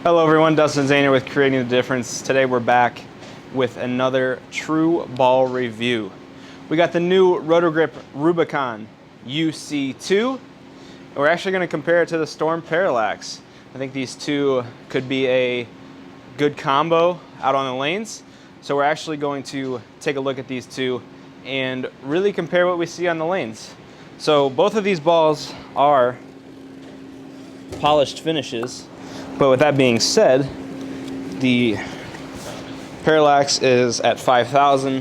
Hello everyone, Dustin Zahner with Creating the Difference. Today we're back with another TruBall review. We got the new Roto Grip Rubicon UC2. And we're actually going to compare it to the Storm Parallax. I think these two could be a good combo out on the lanes. So we're actually going to take a look at these two and really compare what we see on the lanes. So both of these balls are polished finishes. But with that being said, the Parallax is at 5,000,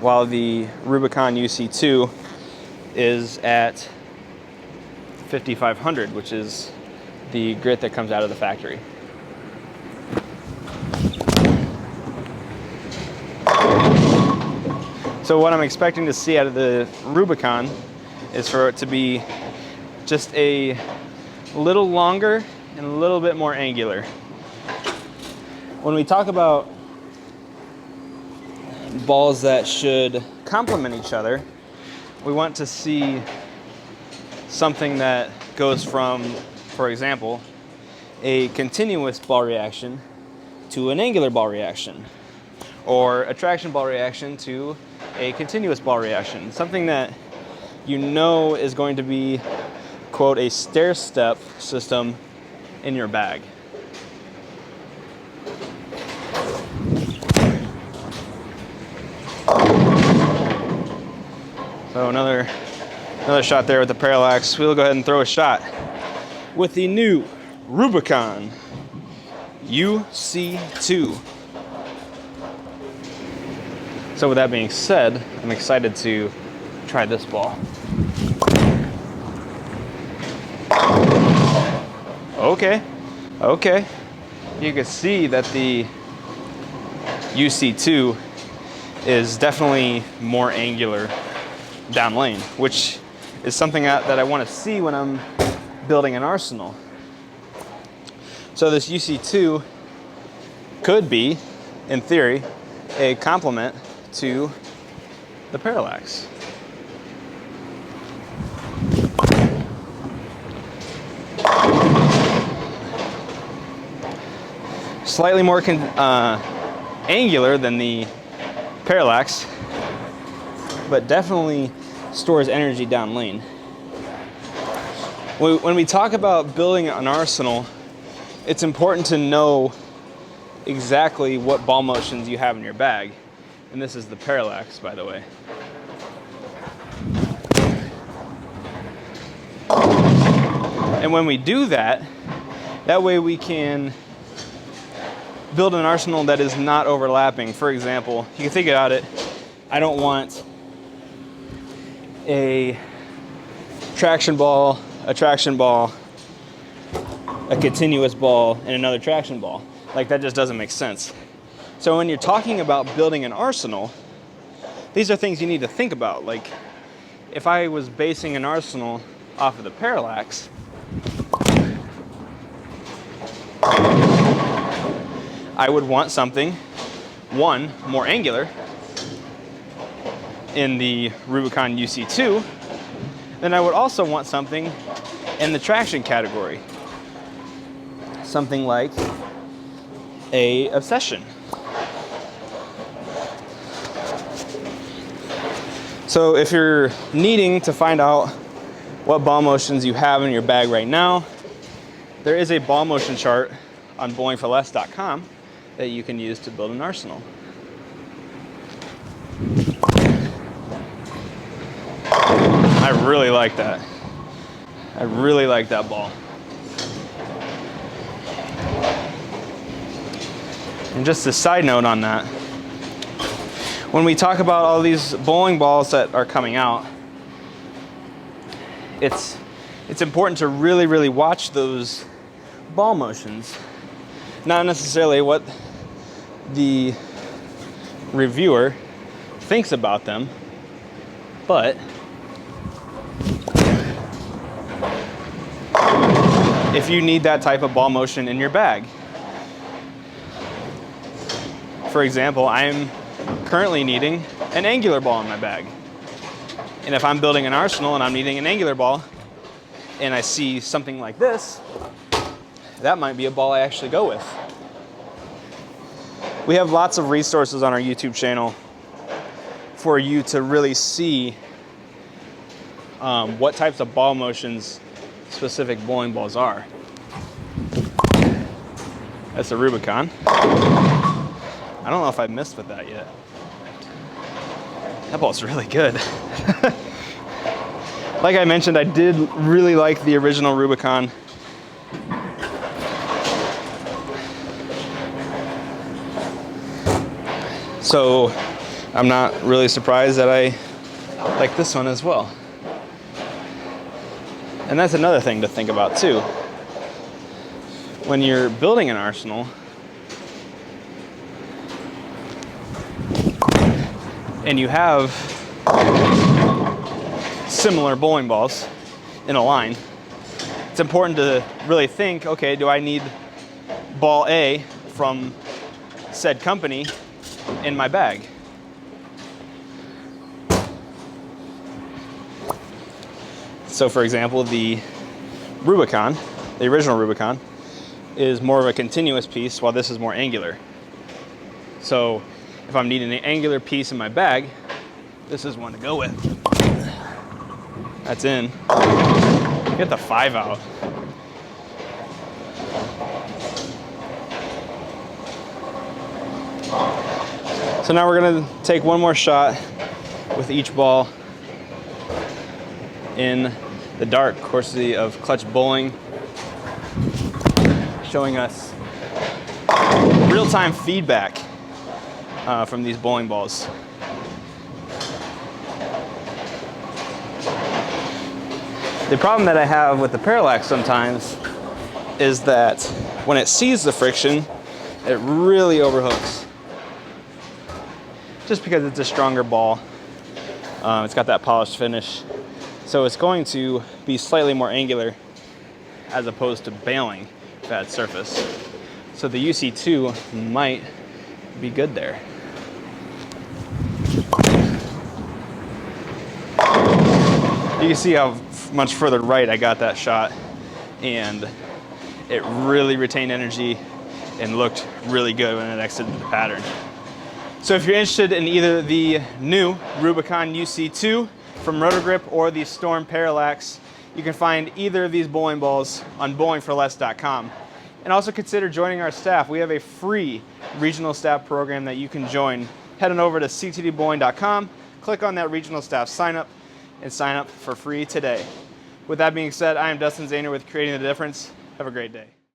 while the Rubicon UC2 is at 5,500, which is the grit that comes out of the factory. So what I'm expecting to see out of the Rubicon is for it to be just a little longer and a little bit more angular. When we talk about balls that should complement each other, we want to see something that goes from, for example, a continuous ball reaction to an angular ball reaction, or a traction ball reaction to a continuous ball reaction. Something that you know is going to be, quote, a stair-step system in your bag. So another shot there with the Parallax. We'll go ahead and throw a shot with the new Rubicon UC2. So with that being said, I'm excited to try this ball. Okay. You can see that the UC2 is definitely more angular down lane, which is something that I want to see when I'm building an arsenal. So this UC2 could be, in theory, a complement to the Parallax. Slightly more angular than the Parallax, but definitely stores energy down lane. When we talk about building an arsenal, it's important to know exactly what ball motions you have in your bag. And this is the Parallax, by the way. And when we do that, that way we can build an arsenal that is not overlapping. For example, you can think about it, I don't want a traction ball, a continuous ball, and another traction ball. Like, that just doesn't make sense. So when you're talking about building an arsenal, these are things you need to think about. Like, if I was basing an arsenal off of the Parallax, I would want something, one, more angular in the Rubicon UC2, then I would also want something in the traction category. Something like a Obsession. So if you're needing to find out what ball motions you have in your bag right now, there is a ball motion chart on bowlingforless.com that you can use to build an arsenal. I really like that. I really like that ball. And just a side note on that, when we talk about all these bowling balls that are coming out, it's important to really watch those ball motions. Not necessarily what the reviewer thinks about them, but if you need that type of ball motion in your bag. For example, I'm currently needing an angular ball in my bag. And if I'm building an arsenal and I'm needing an angular ball, and I see something like this, that might be a ball I actually go with. We have lots of resources on our YouTube channel for you to really see what types of ball motions specific bowling balls are. That's a Rubicon. I don't know if I missed with that yet. That ball's really good. Like I mentioned, I did really like the original Rubicon. So I'm not really surprised that I like this one as well. And that's another thing to think about too. When you're building an arsenal, and you have similar bowling balls in a line, it's important to really think, okay, do I need ball A from said company in my bag? So for example, the Rubicon, the original Rubicon, is more of a continuous piece while this is more angular. So if I'm needing an angular piece in my bag, this is one to go with. That's in. Get the 5 out. So now we're gonna take one more shot with each ball in the dark, courtesy of Clutch Bowling, showing us real-time feedback from these bowling balls. The problem that I have with the Parallax sometimes is that when it sees the friction, it really overhooks. Just because it's a stronger ball. It's got that polished finish. So it's going to be slightly more angular as opposed to bailing that surface. So the UC2 might be good there. You can see how much further right I got that shot, and it really retained energy and looked really good when it exited the pattern. So if you're interested in either the new Rubicon UC2 from Roto Grip or the Storm Parallax, you can find either of these bowling balls on bowlingforless.com. And also consider joining our staff. We have a free regional staff program that you can join. Head on over to ctdbowling.com, click on that regional staff sign up, and sign up for free today. With that being said, I am Dustin Zahner with Creating the Difference. Have a great day.